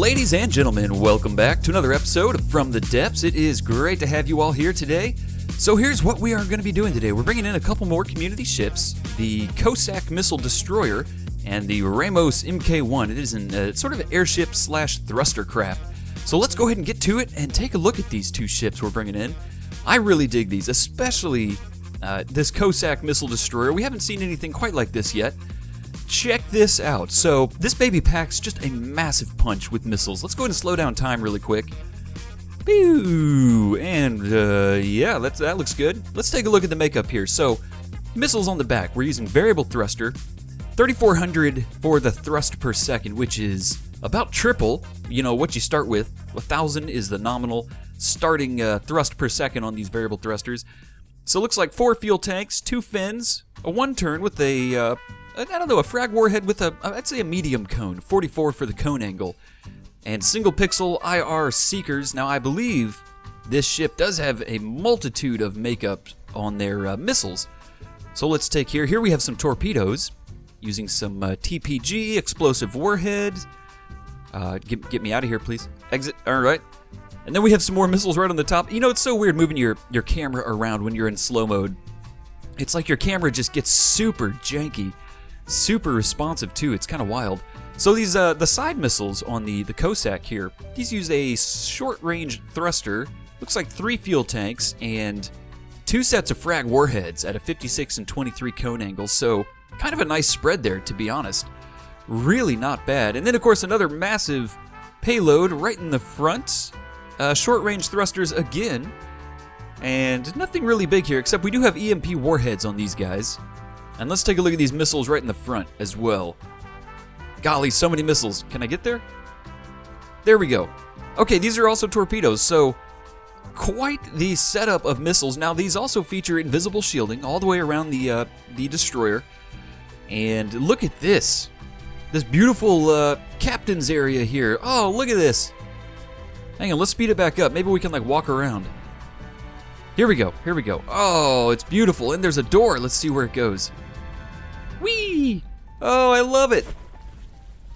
Ladies and gentlemen, welcome back to another episode of From the Depths. It is great to have you all here today. So here's what we are going to be doing today. We're bringing in a couple more community ships, the Kossak missile destroyer and the Reamos MK1. It is sort of an airship slash thruster craft. So let's go ahead and get to it and take a look at these two ships we're bringing in. I really dig these, especially this Kossak missile destroyer. We haven't seen anything quite like this yet. Check this out. So this baby packs just a massive punch with missiles. Let's go ahead and slow down time really quick. Pew! And yeah, that looks good. Let's take a look at the makeup here. So missiles on the back. We're using variable thruster. 3,400 for the thrust per second, which is about triple, what you start with. 1,000 is the nominal starting thrust per second on these variable thrusters. So it looks like 4 fuel tanks, 2 fins, a 1-turn with a frag warhead with I'd say a medium cone, 44 for the cone angle, and single pixel IR seekers. Now I believe this ship does have a multitude of makeup on their missiles. So let's take here we have some torpedoes using some TPG, explosive warheads. Get me out of here, please. Exit, all right. And then we have some more missiles right on the top. It's so weird moving your camera around when you're in slow mode. It's like your camera just gets super janky. Super responsive too, it's kind of wild. So these the side missiles on the Kossak here, these use a short-range thruster, looks like 3 fuel tanks, and 2 sets of frag warheads at a 56 and 23 cone angles, so kind of a nice spread there, to be honest. Really not bad. And then of course another massive payload right in the front, short-range thrusters again, and nothing really big here, except we do have EMP warheads on these guys. And let's take a look at these missiles right in the front as well. Golly, so many missiles. Can I get there? There we go. Okay, these are also torpedoes, so quite the setup of missiles. Now, these also feature invisible shielding all the way around the destroyer. And look at this. This beautiful captain's area here. Oh, look at this. Hang on, let's speed it back up. Maybe we can, walk around. Here we go. Oh, it's beautiful. And there's a door. Let's see where it goes. Whee! Oh, I love it.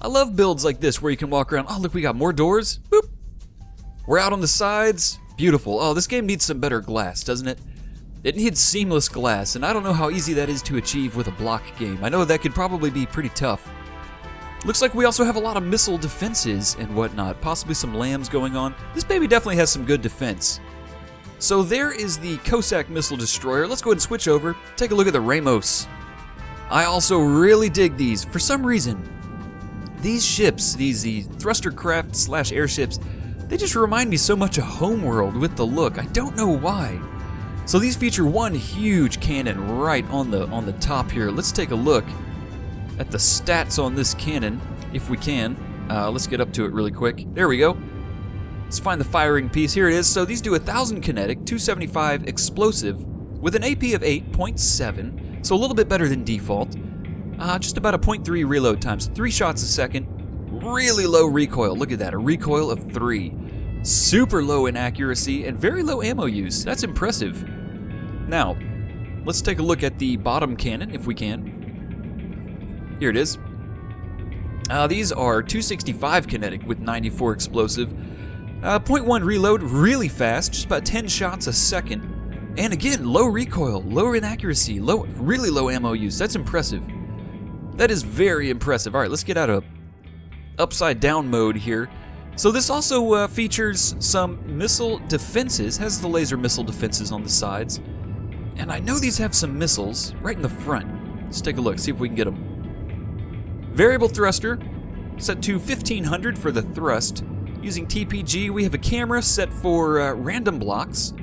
I love builds like this where you can walk around. Oh, look, we got more doors. Boop. We're out on the sides. Beautiful. Oh, this game needs some better glass, doesn't it? It needs seamless glass, and I don't know how easy that is to achieve with a block game. I know that could probably be pretty tough. Looks like we also have a lot of missile defenses and whatnot. Possibly some lambs going on. This baby definitely has some good defense. So there is the Kossak missile destroyer. Let's go ahead and switch over. Take a look at the Reamos. I also really dig these. For some reason, these ships, the thruster craft slash airships, they just remind me so much of Homeworld with the look. I don't know why. So these feature one huge cannon right on the top here. Let's take a look at the stats on this cannon, if we can. Let's get up to it really quick. There we go. Let's find the firing piece. Here it is. So these do 1,000 kinetic, 275 explosive, with an AP of 8.7. So a little bit better than default. Just about a 0.3 reload time, so 3 shots a second. Really low recoil. Look at that, a recoil of 3. Super low in accuracy and very low ammo use. That's impressive. Now, let's take a look at the bottom cannon, if we can. Here it is. These are 265 kinetic with 94 explosive. 0.1 reload, really fast, just about 10 shots a second. And again, low recoil, lower in accuracy, really low ammo use. That's impressive. That is very impressive. All right, let's get out of upside down mode here. So this also features some missile defenses, has the laser missile defenses on the sides. And I know these have some missiles right in the front. Let's take a look, see if we can get them. Variable thruster, set to 1,500 for the thrust. Using TPG, we have a camera set for random blocks.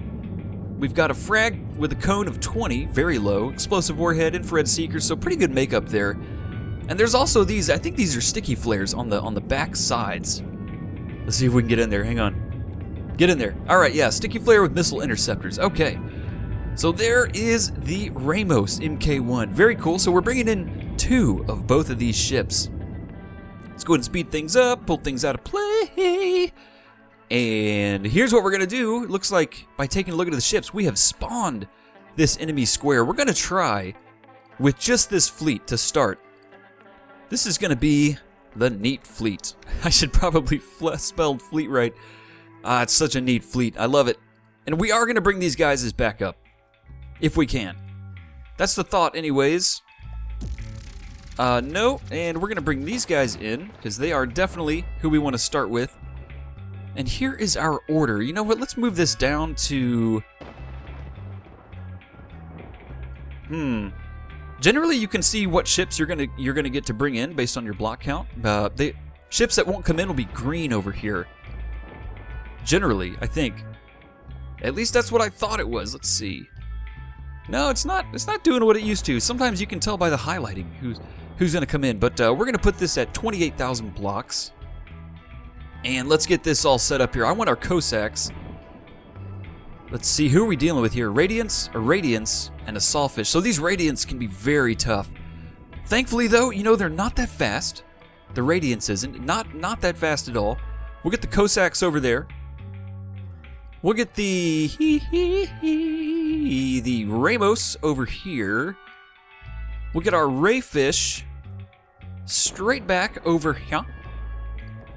We've got a frag with a cone of 20, very low, explosive warhead, infrared seekers, so pretty good makeup there. And there's also these, I think these are sticky flares on the back sides. Let's see if we can get in there, hang on. Get in there. All right, yeah, sticky flare with missile interceptors, okay. So there is the Reamos MK1, very cool. So we're bringing in 2 of both of these ships. Let's go ahead and speed things up, pull things out of play. And here's what we're going to do. It looks like by taking a look at the ships, we have spawned this enemy square. We're going to try with just this fleet to start. This is going to be The neat fleet. I should probably spelled fleet right. It's such a neat fleet. I love it. And we are going to bring these guys as backup. If we can. That's the thought anyways. No, and we're going to bring these guys in, because they are definitely who we want to start with. And here is our order. You know what, let's move this down to... Generally, you can see what ships you're gonna get to bring in based on your block count. Ships that won't come in will be green over here. Generally, I think. At least that's what I thought it was. Let's see. No, it's not. It's not doing what it used to. Sometimes you can tell by the highlighting who's gonna come in. But we're gonna put this at 28,000 blocks. And let's get this all set up here. I want our Cossacks. Let's see, who are we dealing with here? Radiance, a Radiance, and a Sawfish. So these Radiants can be very tough. Thankfully, though, you know, they're not that fast. The Radiance isn't. Not that fast at all. We'll get the Cossacks over there. We'll get the Reamos over here. We'll get our Rayfish straight back over here.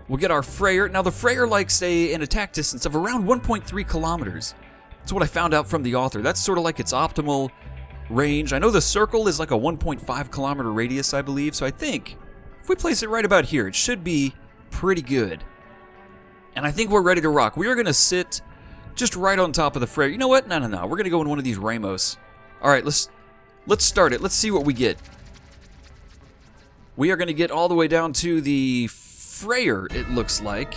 We'll get our Freyr. Now, the Freyr likes an attack distance of around 1.3 kilometers. That's what I found out from the author. That's sort of like its optimal range. I know the circle is like a 1.5 kilometer radius, I believe. So I think if we place it right about here, it should be pretty good. And I think we're ready to rock. We are going to sit just right on top of the Freyr. You know what? No. We're going to go in one of these Reamos. All right, let's start it. Let's see what we get. We are going to get all the way down to the Freyr, it looks like.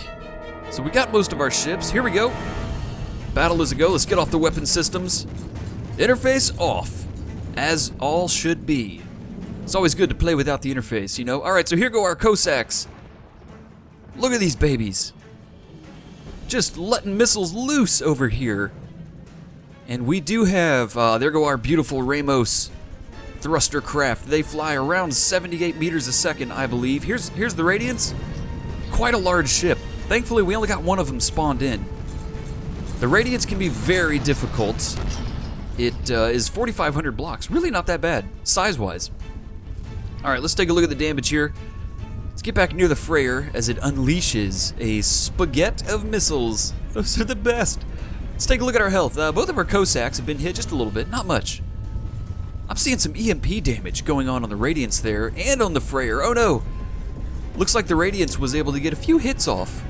So we got most of our ships. Here we go. Battle is a go. Let's get off the weapon systems. Interface off, as all should be. It's always good to play without the interface, you know. All right, so here go our Cossacks. Look at these babies. Just letting missiles loose over here. And we do have, there go our beautiful Reamos thruster craft. They fly around 78 meters a second, I believe. Here's the Radiance. Quite a large ship. Thankfully, we only got one of them spawned in. The Radiance can be very difficult. It is 4,500 blocks. Really not that bad, size-wise. All right, let's take a look at the damage here. Let's get back near the Freyr as it unleashes a spaghetti of missiles. Those are the best. Let's take a look at our health. Both of our Cossacks have been hit just a little bit, not much. I'm seeing some EMP damage going on the Radiance there and on the Freyr. Oh no! Looks like the Radiance was able to get a few hits off,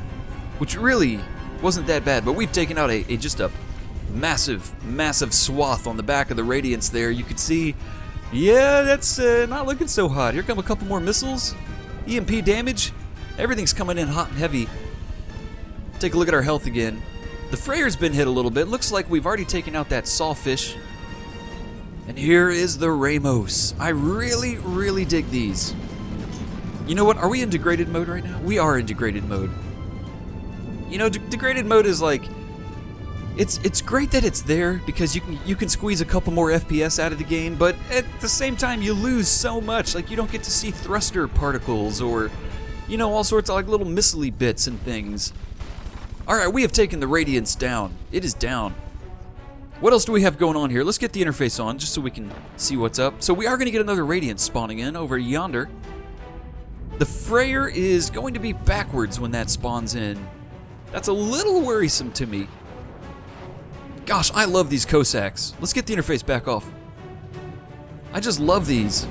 which really wasn't that bad, but we've taken out just a massive swath on the back of the Radiance there. You can see, yeah, that's not looking so hot. Here come a couple more missiles. EMP damage. Everything's coming in hot and heavy. Take a look at our health again. The Freyr's been hit a little bit. Looks like we've already taken out that Sawfish. And here is the Reamos. I really dig these. You know what? Are we in degraded mode right now? We are in degraded mode. You know, degraded mode is like, it's great that it's there because you can squeeze a couple more FPS out of the game, but at the same time you lose so much. Like, you don't get to see thruster particles or, you know, all sorts of like little missile bits and things. All right, we have taken the Radiance down. It is down. What else do we have going on here? Let's get the interface on just so we can see what's up. So we are going to get another Radiance spawning in over yonder. The Freyr is going to be backwards when that spawns in. That's a little worrisome to me. Gosh, I love these Cossacks. Let's get the interface back off. I just love these.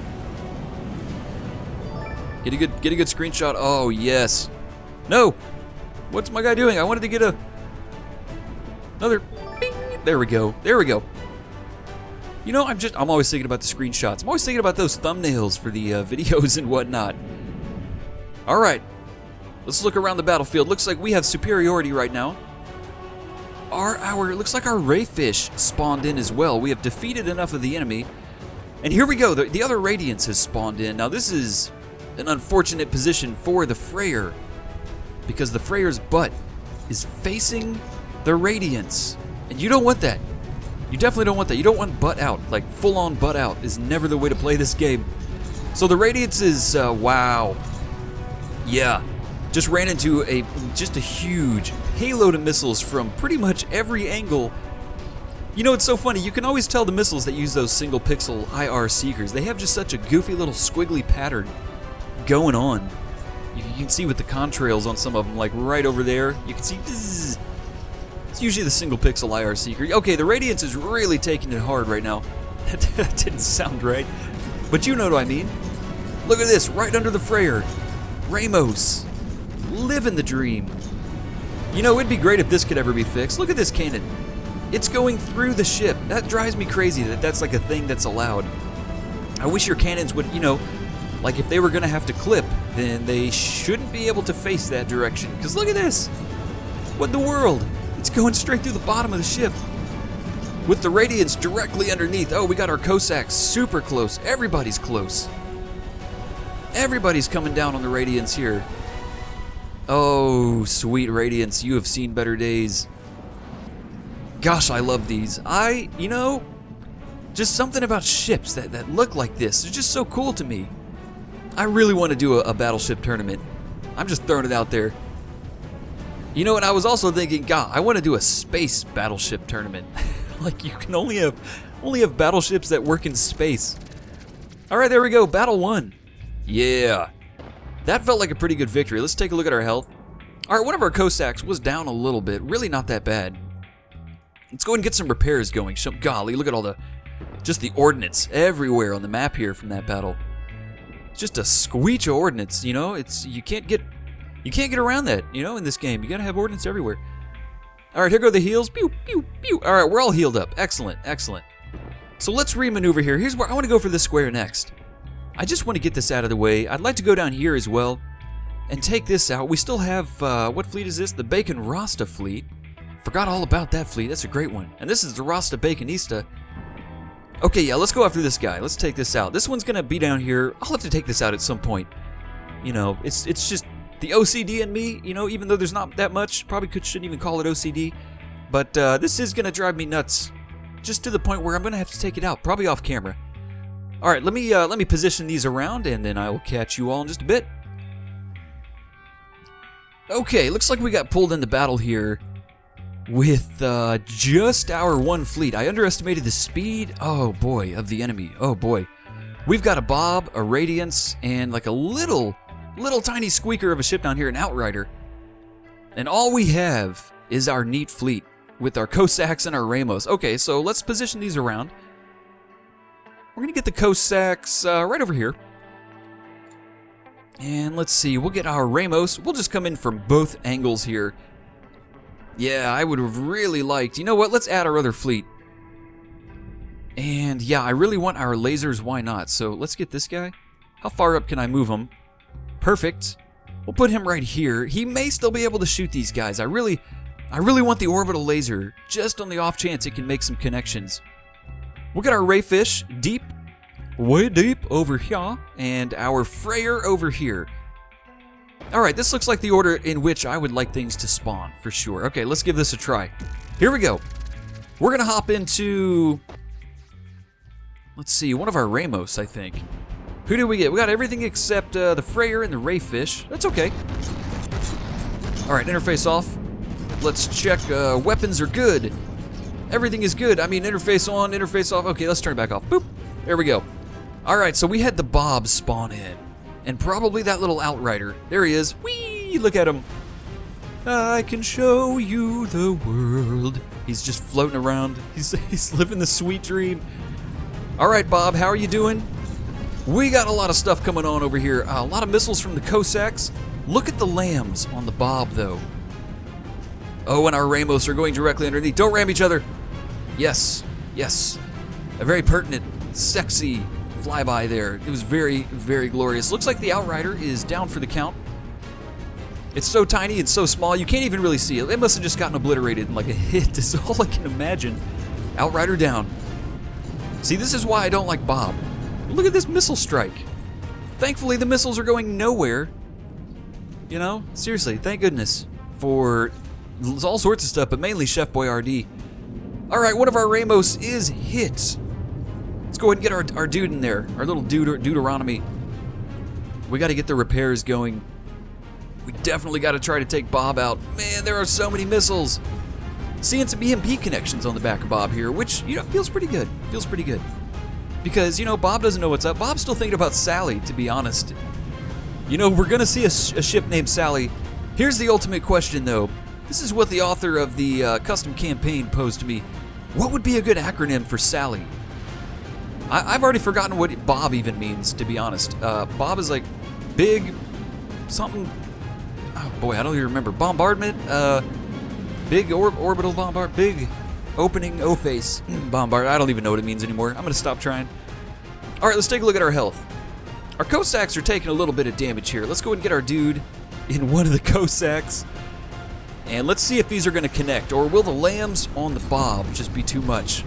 Get a good screenshot. Oh, yes. No. What's my guy doing? I wanted to get another bing. There we go. There we go. You know, I'm always thinking about the screenshots. I'm always thinking about those thumbnails for the videos and whatnot. All right. Let's look around the battlefield. Looks like we have superiority right now. Looks like our Rayfish spawned in as well. We have defeated enough of the enemy. And here we go. The other Radiance has spawned in. Now this is an unfortunate position for the Freyr, because the Freyr's butt is facing the Radiance. And you don't want that. You definitely don't want that. You don't want butt out. Like, full-on butt out is never the way to play this game. So the Radiance is, wow. Yeah. Just ran into just a huge halo of missiles from pretty much every angle. You know, it's so funny. You can always tell the missiles that use those single pixel IR seekers. They have just such a goofy little squiggly pattern going on. You can see with the contrails on some of them, like right over there. You can see, bzzz. It's usually the single pixel IR seeker. Okay, the Radiance is really taking it hard right now. That didn't sound right, but you know what I mean. Look at this, right under the Freyer. Reamos, living the dream. You know, it'd be great if this could ever be fixed. Look at this cannon. It's going through the ship. That drives me crazy that that's like a thing that's allowed. I wish your cannons would, you know, like if they were gonna have to clip, then they shouldn't be able to face that direction. Because look at this. What in the world? It's going straight through the bottom of the ship. With the Radiance directly underneath. Oh, we got our Cossacks super close. Everybody's close. Everybody's coming down on the Radiance here. Oh, sweet Radiance, you have seen better days. Gosh, I love these. You know, just something about ships that look like this. It's just so cool to me. I really want to do a battleship tournament. I'm just throwing it out there. You know what, I was also thinking, God, I want to do a space battleship tournament. Like, you can only have battleships that work in space. Alright, there we go, battle 1. Yeah. That felt like a pretty good victory. Let's take a look at our health. Alright, one of our Cossacks was down a little bit. Really not that bad. Let's go ahead and get some repairs going. Golly, look at all just the ordnance everywhere on the map here from that battle. It's just a squeech of ordnance, you know? You can't get around that, you know, in this game. You gotta have ordnance everywhere. Alright, here go the heals. Pew, pew, pew. Alright, we're all healed up. Excellent, excellent. So let's remaneuver here. Here's where I want to go for this square next. I just want to get this out of the way. I'd like to go down here as well and take this out. We still have, what fleet is this? The Bacon Rasta fleet. Forgot all about that fleet. That's a great one. And this is the Rasta Baconista. Okay, yeah, let's go after this guy. Let's take this out. This one's going to be down here. I'll have to take this out at some point. You know, it's just the OCD in me, you know, even though there's not that much. Probably shouldn't even call it OCD. But this is going to drive me nuts. Just to the point where I'm going to have to take it out. Probably off camera. Alright, let me position these around, and then I will catch you all in just a bit. Okay, looks like we got pulled into battle here with just our one fleet. I underestimated the speed, oh boy, of the enemy. Oh boy. We've got a Bob, a Radiance, and like a little tiny squeaker of a ship down here, an Outrider. And all we have is our neat fleet with our Cossacks and our Reamos. Okay, so let's position these around. We're going to get the Cossacks right over here. And let's see, we'll get our Reamos. We'll just come in from both angles here. Yeah, I would have really liked... You know what, let's add our other fleet. And yeah, I really want our lasers, why not? So let's get this guy. How far up can I move him? Perfect. We'll put him right here. He may still be able to shoot these guys. I really want the orbital laser, just on the off chance it can make some connections. We'll get our Rayfish deep, way deep over here, and our Freyer over here. Alright, this looks like the order in which I would like things to spawn, for sure. Okay, let's give this a try. Here we go. We're going to hop into, let's see, one of our Reamos, I think. Who did we get? We got everything except the Freyer and the Rayfish. That's okay. Alright, interface off. Let's check. Weapons are good. Everything is good. I mean, interface on, interface off. Okay, let's turn it back off. Boop. There we go. Alright, so we had the Bob spawn in. And probably that little Outrider. There he is. Whee! Look at him. I can show you the world. He's just floating around. He's living the sweet dream. Alright, Bob, how are you doing? We got a lot of stuff coming on over here. A lot of missiles from the Cossacks. Look at the lambs on the Bob, though. Oh, and our Reamos are going directly underneath. Don't ram each other. Yes, yes. A very pertinent, sexy flyby there. It was very, very glorious. Looks like the Outrider is down for the count. It's so tiny and so small, you can't even really see it. It must have just gotten obliterated in like a hit, is all I can imagine. Outrider down. See, this is why I don't like Bob. Look at this missile strike. Thankfully, the missiles are going nowhere. You know, seriously, thank goodness for all sorts of stuff, but mainly Chef Boyardee. Alright, one of our Reamos is hit. Let's go ahead and get our dude in there, our little Deuteronomy. We got to get the repairs going. We definitely got to try to take Bob out. Man, there are so many missiles. Seeing some EMP connections on the back of Bob here, which, you know, feels pretty good. Feels pretty good. Because, you know, Bob doesn't know what's up. Bob's still thinking about Sally, to be honest. You know, we're gonna see a ship named Sally. Here's the ultimate question, though. This is what the author of the custom campaign posed to me. What would be a good acronym for Sally? I've already forgotten what Bob even means, to be honest. Bob is like big something. Oh boy, I don't even remember. Bombardment. Big orbital bombard. Big opening O-face bombard. I don't even know what it means anymore. I'm gonna stop trying. All right, let's take a look at our health. Our Cossacks are taking a little bit of damage here. Let's go and get our dude in one of the Cossacks. And let's see if these are going to connect, or will the lambs on the Bob just be too much?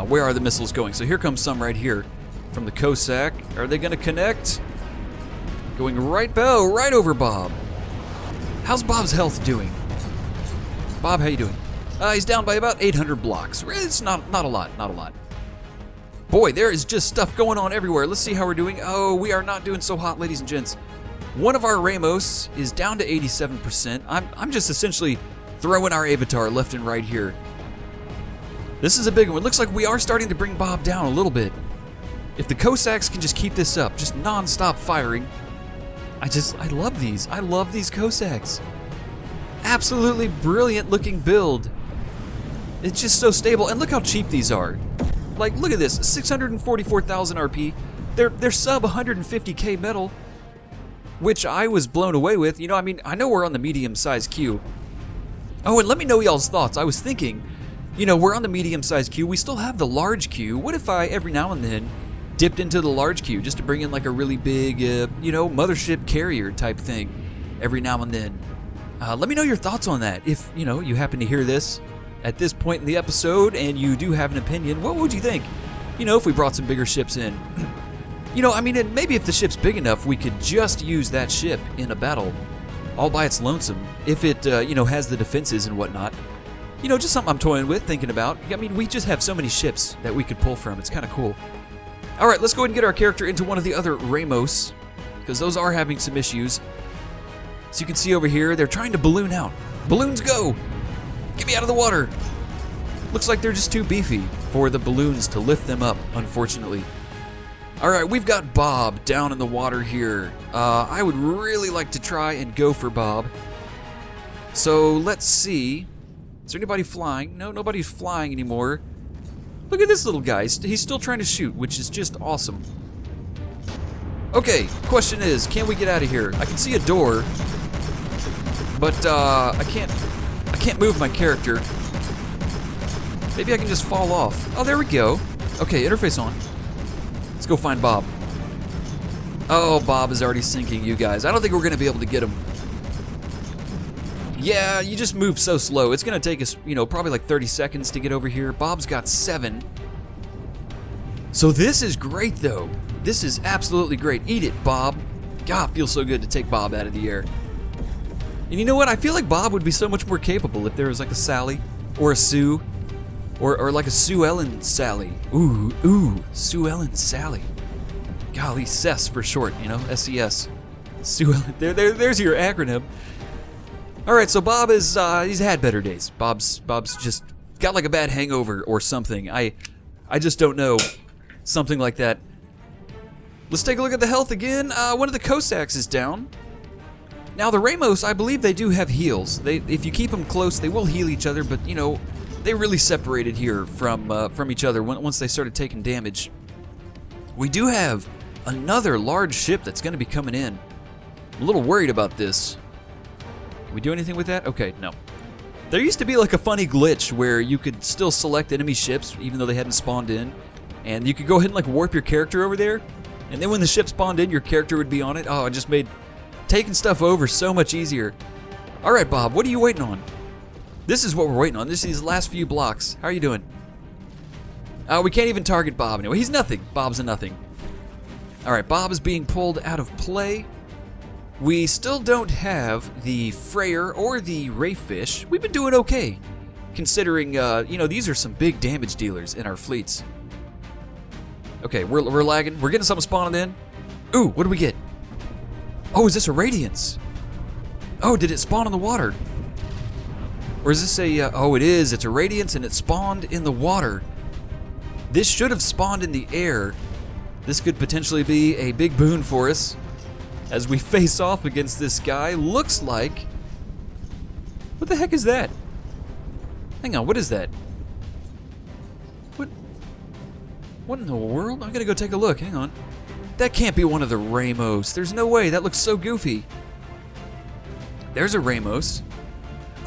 Where are the missiles going? So here comes some right here from the Kossak. Are they going to connect? Going right over Bob. How's Bob's health doing? Bob, how you doing? He's down by about 800 blocks. It's not a lot. Boy, there is just stuff going on everywhere. Let's see how we're doing. Oh, we are not doing so hot, ladies and gents. One of our Reamos is down to 87%. I'm just essentially throwing our avatar left and right here. This is a big one. It looks like we are starting to bring Bob down a little bit. If the Cossacks can just keep this up, just non-stop firing. I love these. I love these Cossacks. Absolutely brilliant looking build. It's just so stable. And look how cheap these are. Like, look at this. 644,000 RP. They're sub 150k metal. Which I was blown away with. You know, I mean, I know we're on the medium-sized queue. Oh, and let me know y'all's thoughts. I was thinking, you know, we're on the medium-sized queue. We still have the large queue. What if I, every now and then, dipped into the large queue just to bring in like a really big, you know, mothership carrier type thing every now and then? Let me know your thoughts on that. If, you know, you happen to hear this at this point in the episode and you do have an opinion, what would you think? You know, if we brought some bigger ships in. You know, I mean, and maybe if the ship's big enough, we could just use that ship in a battle all by its lonesome. If it, you know, has the defenses and whatnot. You know, just something I'm toying with, thinking about. I mean, we just have so many ships that we could pull from. It's kind of cool. All right, let's go ahead and get our character into one of the other Reamos, because those are having some issues. So you can see over here, they're trying to balloon out. Balloons go! Get me out of the water! Looks like they're just too beefy for the balloons to lift them up, unfortunately. Alright, we've got Bob down in the water here. I would really like to try and go for Bob. So, let's see. Is there anybody flying? No, nobody's flying anymore. Look at this little guy. He's still trying to shoot, which is just awesome. Okay, question is, can we get out of here? I can see a door, but I can't move my character. Maybe I can just fall off. Oh, there we go. Okay, interface on. Let's go find Bob. Oh, Bob is already sinking, you guys. I don't think we're going to be able to get him. Yeah, you just move so slow. It's going to take us, you know, probably like 30 seconds to get over here. Bob's got 7. So this is great, though. This is absolutely great. Eat it, Bob. God, feels so good to take Bob out of the air. And you know what? I feel like Bob would be so much more capable if there was like a Sally or a Sue. Or like a Sue Ellen Sally. Ooh, Sue Ellen Sally. Golly, SES for short, you know, SES. Sue Ellen, there's your acronym. All right, so Bob is, he's had better days. Bob's just got like a bad hangover or something. I just don't know. Something like that. Let's take a look at the health again. One of the Cossacks is down. Now the Reamos, I believe they do have heals. If you keep them close, they will heal each other, but you know, they really separated here from each other once they started taking damage. We do have another large ship that's going to be coming in. I'm a little worried about this. Can we do anything with that? Okay, no. There used to be like a funny glitch where you could still select enemy ships even though they hadn't spawned in. And you could go ahead and like warp your character over there. And then when the ship spawned in, your character would be on it. Oh, it just made taking stuff over so much easier. All right, Bob, what are you waiting on? This is what we're waiting on. This is these last few blocks. How are you doing? We can't even target Bob anyway. He's nothing. Bob's a nothing. All right, Bob is being pulled out of play. We still don't have the Freyer or the Rayfish. We've been doing okay, considering, you know, these are some big damage dealers in our fleets. Okay, we're lagging. We're getting something spawning in. Ooh, what do we get? Oh, is this a Radiance? Oh, did it spawn in the water? Or is this a, oh, it is. It's a Radiance and it spawned in the water. This should have spawned in the air. This could potentially be a big boon for us as we face off against this guy. Looks like... What the heck is that? Hang on, what is that? What in the world? I'm gonna go take a look, hang on. That can't be one of the Reamos. There's no way, that looks so goofy. There's a Reamos.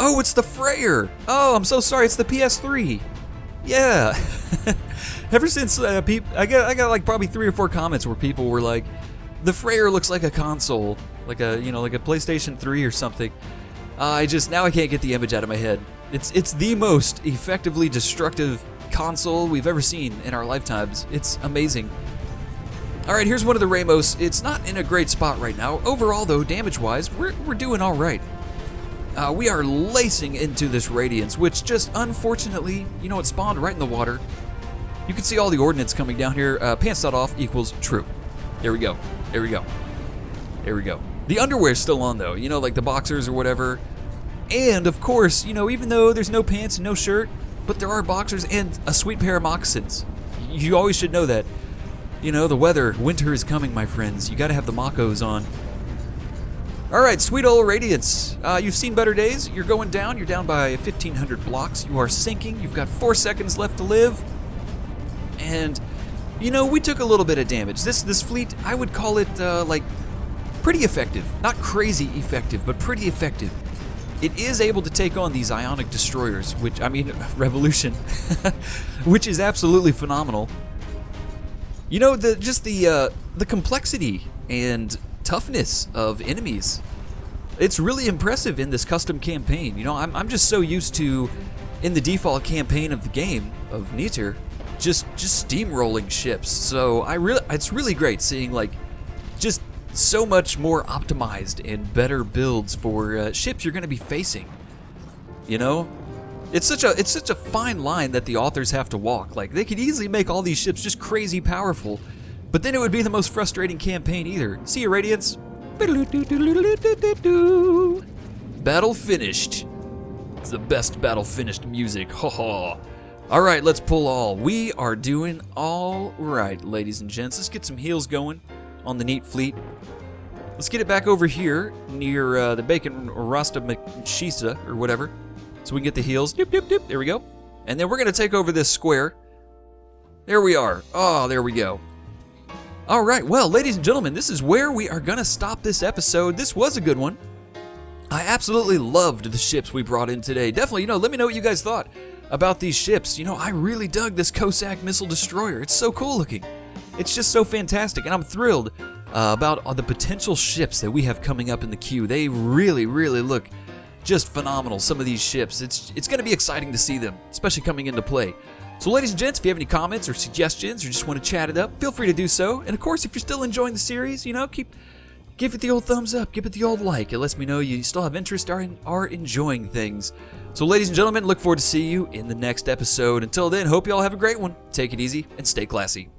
Oh, it's the Freyer! Oh, I'm so sorry, it's the PS3. Yeah. Ever since I got like probably 3 or 4 comments where people were like, the Freyer looks like a console, like a PlayStation 3 or something. Now I can't get the image out of my head. It's the most effectively destructive console we've ever seen in our lifetimes. It's amazing. Alright, here's one of the Reamos. It's not in a great spot right now. Overall though, damage-wise, we're doing alright. We are lacing into this Radiance, which just unfortunately, it spawned right in the water. You can see all the ordnance coming down here. Pants not off equals true. There we go. There we go. There we go. The underwear's still on though, like the boxers or whatever. And of course, even though there's no pants and no shirt, but there are boxers and a sweet pair of moccasins. You always should know that. The weather, winter is coming, my friends. You gotta have the moccos on. Alright, sweet old Radiance. You've seen better days. You're going down. You're down by 1,500 blocks. You are sinking. You've got 4 seconds left to live. And, we took a little bit of damage. This fleet, I would call it, pretty effective. Not crazy effective, but pretty effective. It is able to take on these Ionic destroyers, Revolution, which is absolutely phenomenal. The complexity and toughness of enemies, it's really impressive in this custom campaign. I'm just so used to, in the default campaign of the game, of Niter, just steamrolling ships. So it's really great seeing just so much more optimized and better builds for ships you're going to be facing. It's such a fine line that the authors have to walk. They could easily make all these ships just crazy powerful, but then it would be the most frustrating campaign either. See you, Radiance. Battle finished. It's the best battle finished music. Ha ha. All right, let's pull all. We are doing all right, ladies and gents. Let's get some heals going on the neat fleet. Let's get it back over here near the Bacon Rasta Machista or whatever, so we can get the heals. Doop, doop, doop. There we go. And then we're going to take over this square. There we are. Oh, there we go. All right, well, ladies and gentlemen, this is where we are going to stop this episode. This was a good one. I absolutely loved the ships we brought in today. Definitely, let me know what you guys thought about these ships. I really dug this Kossak missile destroyer. It's so cool looking. It's just so fantastic, and I'm thrilled about the potential ships that we have coming up in the queue. They really, really look just phenomenal, some of these ships. It's going to be exciting to see them, especially coming into play. So ladies and gents, if you have any comments or suggestions or just want to chat it up, feel free to do so. And of course, if you're still enjoying the series, give it the old thumbs up, give it the old like. It lets me know you still have interest or are enjoying things. So ladies and gentlemen, look forward to seeing you in the next episode. Until then, hope you all have a great one. Take it easy and stay classy.